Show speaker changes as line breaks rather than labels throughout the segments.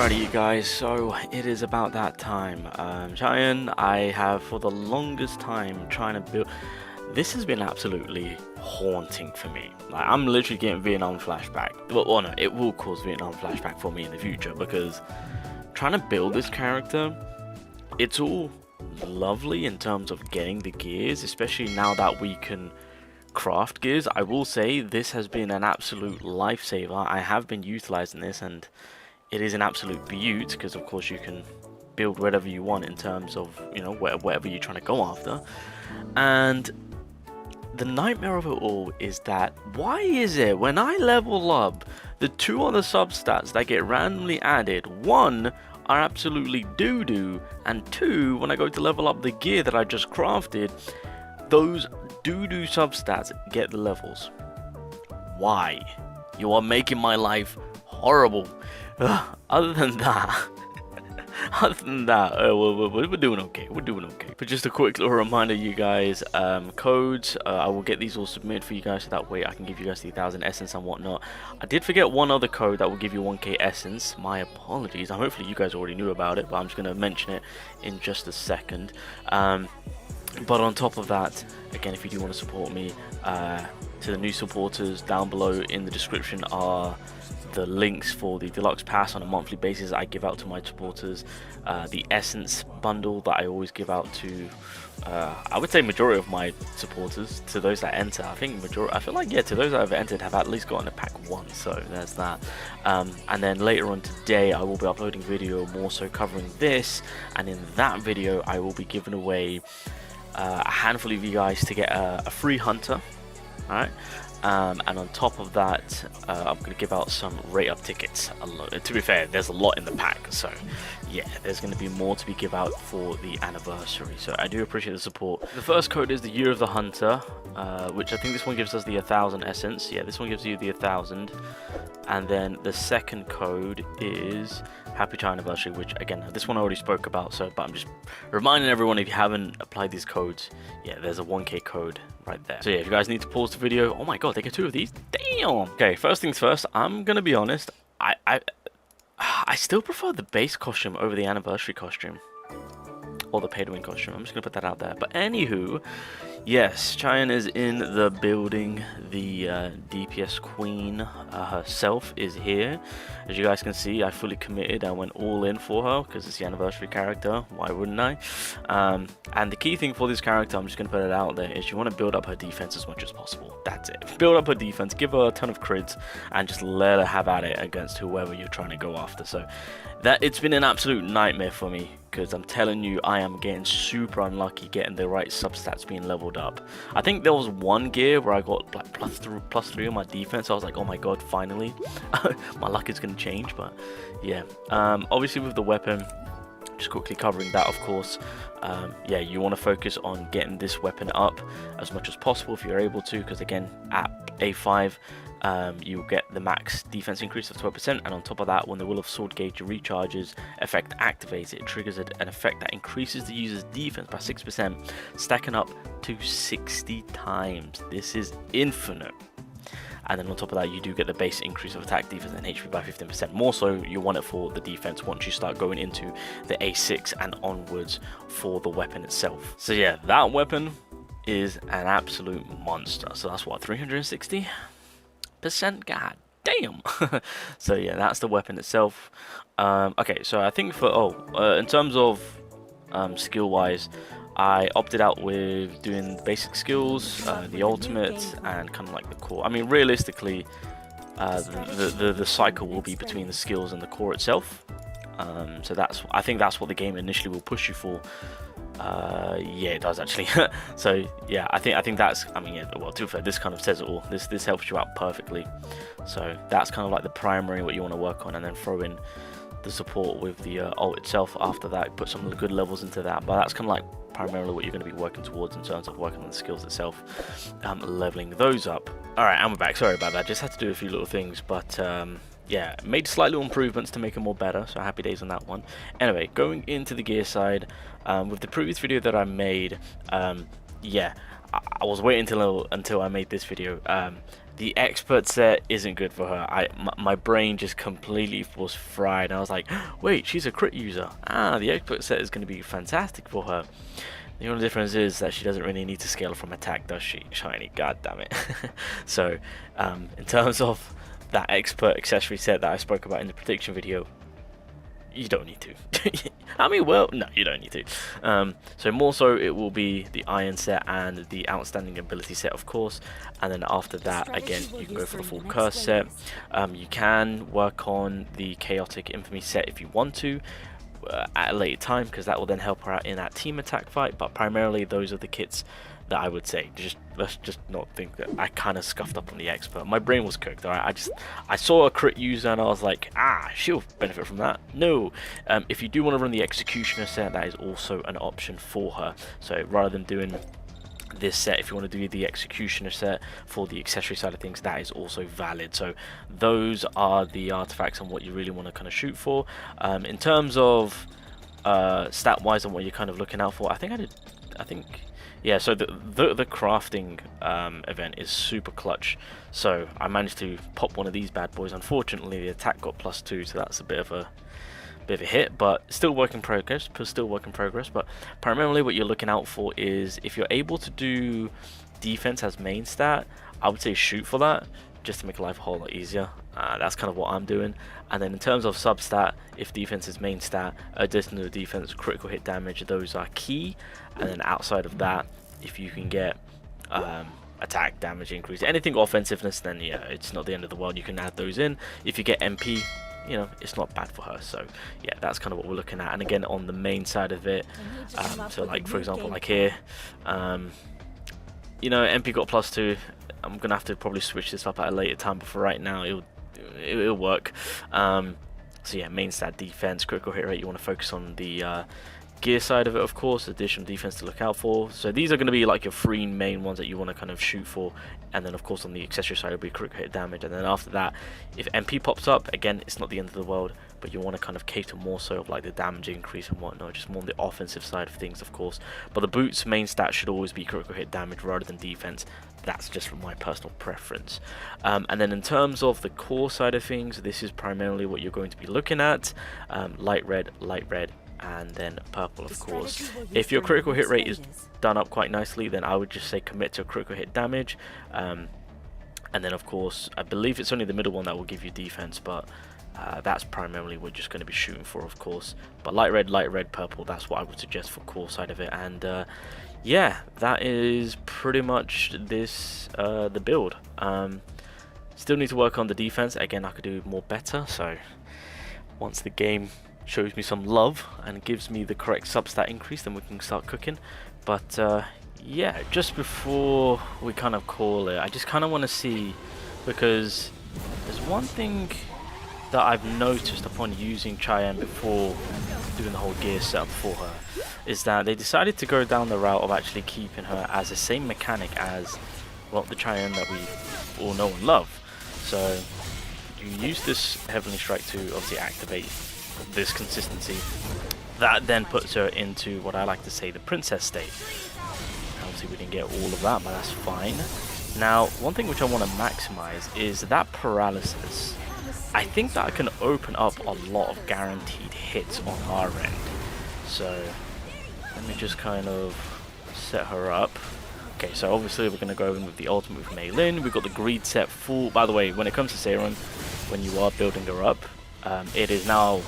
Alrighty you guys, so it is about that time. HAE-IN, I have for the longest time trying to build. This has been absolutely haunting for me. Like, I'm literally getting Vietnam flashback. Well, no, it will cause Vietnam flashback for me in the future, because trying to build this character, it's all lovely in terms of getting the gears, especially now that we can craft gears. I will say this has been an absolute lifesaver. I have been utilizing this, and it is an absolute beaut, because of course you can build whatever you want in terms of, you know, whatever you're trying to go after. And the nightmare of it all is that, why is it when I level up, the two other substats that get randomly added, one, are absolutely doo-doo, and two, when I go to level up the gear that I just crafted, those doo-doo substats get the levels? Why? You are making my life horrible. Other than that, we're doing okay. We're doing okay. But just a quick little reminder, you guys, codes, I will get these all submitted for you guys, so that way I can give you guys the 1000 essence and whatnot. I did forget one other code that will give you 1k essence. My apologies. Hopefully you guys already knew about it, but I'm just going to mention it in just a second. But on top of that, again, if you do want to support me, to the new supporters, down below in the description are the links for the deluxe pass on a monthly basis I give out to my supporters, the essence bundle that I always give out to I would say majority of my supporters, to those that enter. I feel like, yeah, to those that have entered have at least gotten a pack once, so there's that. And then later on today I will be uploading video more so covering this, and in that video I will be giving away a handful of you guys to get a free hunter. Alright, and on top of that, I'm going to give out some rate up tickets. To be fair, there's a lot in the pack, so yeah, there's going to be more to be give out for the anniversary, so I do appreciate the support. The first code is the Year of the Hunter, which I think this one gives us the 1000 essence. Yeah, this one gives you the 1000. And then the second code is Happy Chai Anniversary, which again, this one I already spoke about, so but I'm just reminding everyone, if you haven't applied these codes, yeah, there's a 1k code right there. So yeah, if you guys need to pause the video, oh my god, they get 2 of these, damn. Okay, first things first, I'm gonna be honest, I still prefer the base costume over the anniversary costume, or the pay to win costume. I'm just gonna put that out there. But anywho, yes, HAE-IN is in the building. The DPS queen herself is here. As you guys can see, I fully committed. I went all in for her because it's the anniversary character. Why wouldn't I? And the key thing for this character, I'm just gonna put it out there, is you want to build up her defense as much as possible. That's it. Build up her defense, give her a ton of crits, and just let her have at it against whoever you're trying to go after. So that, it's been an absolute nightmare for me, because I'm telling you, I am getting super unlucky getting the right substats being leveled up. I think there was one gear where I got like +3 on my defense. I was like, oh my god, finally. My luck is going to change. But yeah, obviously with the weapon, just quickly covering that, of course, yeah, you want to focus on getting this weapon up as much as possible if you're able to, because again, at A5, you'll get the max defense increase of 12%, and on top of that, when the Will of Sword gauge recharges effect activates, it triggers an effect that increases the user's defense by 6%, stacking up to 60 times. This is infinite. And then on top of that, you do get the base increase of attack, defense, and HP by 15%. More so, you want it for the defense once you start going into the A6 and onwards for the weapon itself. So yeah, that weapon is an absolute monster. So that's what, 360%? God damn. So yeah, that's the weapon itself. Okay, so I think for in terms of skill wise, I opted out with doing basic skills, the ultimate, and kind of like the core. I mean, realistically, the cycle will be between the skills and the core itself. So I think that's what the game initially will push you for. Yeah, it does actually. So yeah, I think that's, I mean, yeah, well, to be fair, this kind of says it all. This helps you out perfectly. So that's kind of like the primary what you want to work on, and then throw in the support with the ult itself after that. Put some good levels into that, but that's kind of like primarily what you're going to be working towards in terms of working on the skills itself, leveling those up. All right, and we're back. Sorry about that, just had to do a few little things, but yeah, made slight little improvements to make it more better, so happy days on that one. Anyway, going into the gear side, with the previous video that I made, yeah, I was waiting until I made this video. The expert set isn't good for her. My brain just completely was fried. I was like, wait, she's a crit user. The expert set is going to be fantastic for her. The only difference is that she doesn't really need to scale from attack, does she? Shiny, god damn it. So, in terms of that expert accessory set that I spoke about in the prediction video, you don't need to. I mean, well, no, you don't need to. So more so it will be the iron set and the outstanding ability set, of course, and then after that, again, you can go for the full curse set. You can work on the chaotic infamy set if you want to at a later time, because that will then help her out in that team attack fight. But primarily those are the kits that I would say. Let's just not think that I kind of scuffed up on the expert. My brain was cooked. All right, I saw a crit user and I was like, she'll benefit from that. No, if you do want to run the executioner set, that is also an option for her. So rather than doing this set, if you want to do the executioner set for the accessory side of things, that is also valid. So those are the artifacts and what you really want to kind of shoot for. In terms of stat wise and what you're kind of looking out for, I think yeah, so the crafting event is super clutch. So I managed to pop one of these bad boys. Unfortunately, the attack got +2, so that's a bit of a hit, but still work in progress. But primarily what you're looking out for is if you're able to do defense as main stat, I would say shoot for that, just to make life a whole lot easier. That's kind of what I'm doing. And then in terms of substat, if defense is main stat, additional defense, critical hit damage, those are key. And then outside of that, if you can get attack damage increase, anything offensiveness, then yeah, it's not the end of the world. You can add those in. If you get MP, you know, it's not bad for her. So yeah, that's kind of what we're looking at. And again, on the main side of it, so like for example, like here, you know, MP got +2. I'm gonna have to probably switch this up at a later time, but for right now it'll work. So yeah, main stat defense, critical hit rate, you want to focus on the gear side of it, of course, additional defense to look out for. So these are going to be like your 3 main ones that you want to kind of shoot for, and then of course on the accessory side will be critical hit damage. And then after that, if MP pops up, again, it's not the end of the world, but you want to kind of cater more so of like the damage increase and whatnot, just more on the offensive side of things, of course. But the boots main stat should always be critical hit damage rather than defense. That's just from my personal preference. And then in terms of the core side of things, this is primarily what you're going to be looking at. Light red, and then purple, of course. If your critical hit rate is done up quite nicely, then I would just say commit to critical hit damage. And then of course, I believe it's only the middle one that will give you defense, but that's primarily what we're just going to be shooting for, of course. But light red, purple, that's what I would suggest for core side of it. And yeah, that is pretty much this the build. Still need to work on the defense. Again, I could do more better, so once the game shows me some love and gives me the correct substat increase, then we can start cooking. But yeah, just before we kind of call it, I just kind of want to see, because there's one thing that I've noticed upon using HAE-IN before doing the whole gear setup for her, is that they decided to go down the route of actually keeping her as the same mechanic as, well, the HAE-IN that we all know and love. So you use this Heavenly Strike to obviously activate this consistency. That then puts her into what I like to say the princess state. Obviously we didn't get all of that, but that's fine. Now, one thing which I want to maximize is that paralysis. I think that can open up a lot of guaranteed hits on our end. So let me just kind of set her up. Okay, so obviously we're going to go in with the ultimate with Mei Lin. We've got the greed set full. By the way, when it comes to Serum, when you are building her up, it is now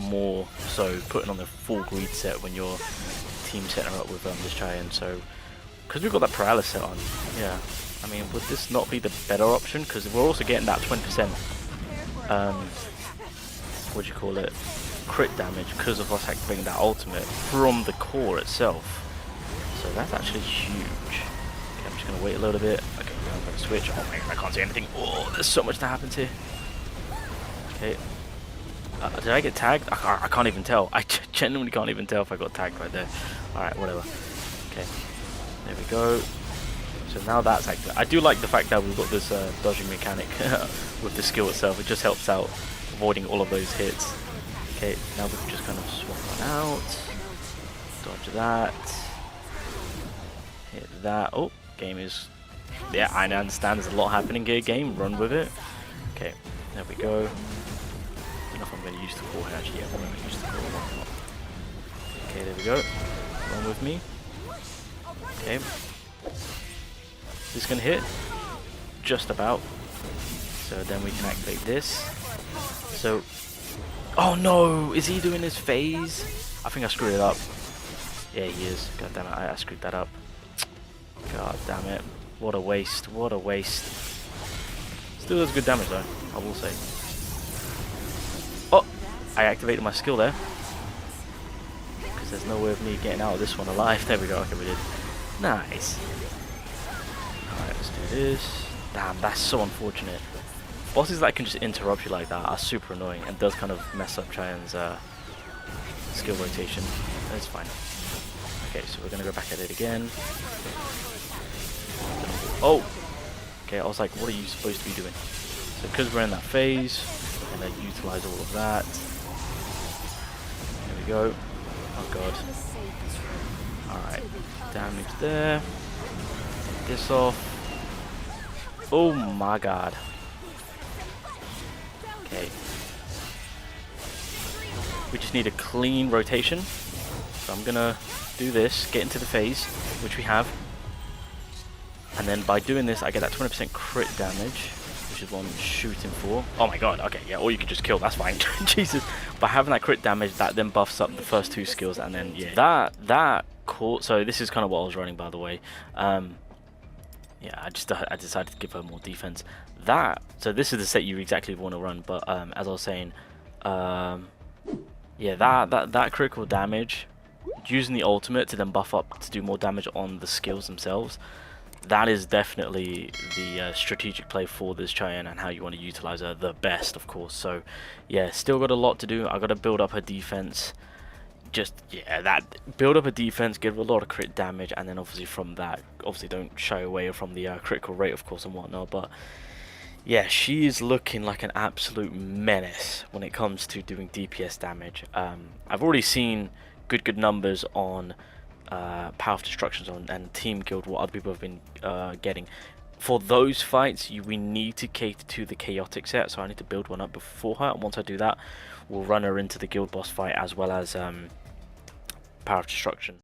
more so putting on the full greed set when you're team setting her up with this HAE-IN. So because we've got that paralysis on, yeah, I mean, would this not be the better option? Because we're also getting that 20% what do you call it, crit damage because of us activating that ultimate from the core itself. So that's actually huge. Okay, I'm just gonna wait a little bit. Okay, I'm gonna switch. Oh my god, I can't see anything. Oh, there's so much that happens here. Okay. Did I get tagged? I can't even tell. I genuinely can't even tell if I got tagged right there. Alright, whatever. Okay. There we go. So now that's active. I do like the fact that we've got this dodging mechanic with the skill itself. It just helps out avoiding all of those hits. Okay, now we can just kind of swap one out. Dodge that. Hit that. Oh, game is... Yeah, I understand there's a lot happening here, game. Run with it. Okay, there we go. I don't know if I'm going to use the core here, actually. Yeah, I'm going to use the core. Okay, there we go. Run with me. Okay. This is going to hit. Just about. So then we can activate this. So... Oh no! Is he doing his phase? I think I screwed it up. Yeah, he is. God damn it, I screwed that up. God damn it. What a waste. What a waste. Still does good damage though, I will say. Oh! I activated my skill there. Because there's no way of me getting out of this one alive. There we go. Okay, we did. Nice. Alright, let's do this. Damn, that's so unfortunate. Bosses that can just interrupt you like that are super annoying and does kind of mess up Cheyon's skill rotation. That's fine. Okay, so we're gonna go back at it again. Oh! Okay, I was like, what are you supposed to be doing? So because we're in that phase, we're gonna utilize all of that. There we go. Oh god. Alright, damage there. Take this off. Oh my god. Okay. We just need a clean rotation. So I'm gonna do this, get into the phase, which we have. And then by doing this, I get that 20% crit damage, which is what I'm shooting for. Oh my god, okay, yeah, or you can just kill, that's fine. Jesus. By having that crit damage, that then buffs up the first two skills, and then, yeah. That caught, so this is kind of what I was running, by the way. Yeah, I decided to give her more defense. So this is the set you exactly want to run, but as I was saying, yeah, that critical damage, using the ultimate to then buff up to do more damage on the skills themselves, that is definitely the strategic play for this Cheyenne and how you want to utilize her the best, of course. So yeah, still got a lot to do. I got to build up her defense. Just, yeah, that build up a defense, give a lot of crit damage, and then obviously from that, obviously don't shy away from the critical rate, of course, and whatnot. But yeah, she is looking like an absolute menace when it comes to doing DPS damage. I've already seen good numbers on Power of Destructions and Team Guild, what other people have been getting. For those fights, we need to cater to the chaotic set, so I need to build one up before her, and once I do that, we'll run her into the guild boss fight as well as Power of Destruction.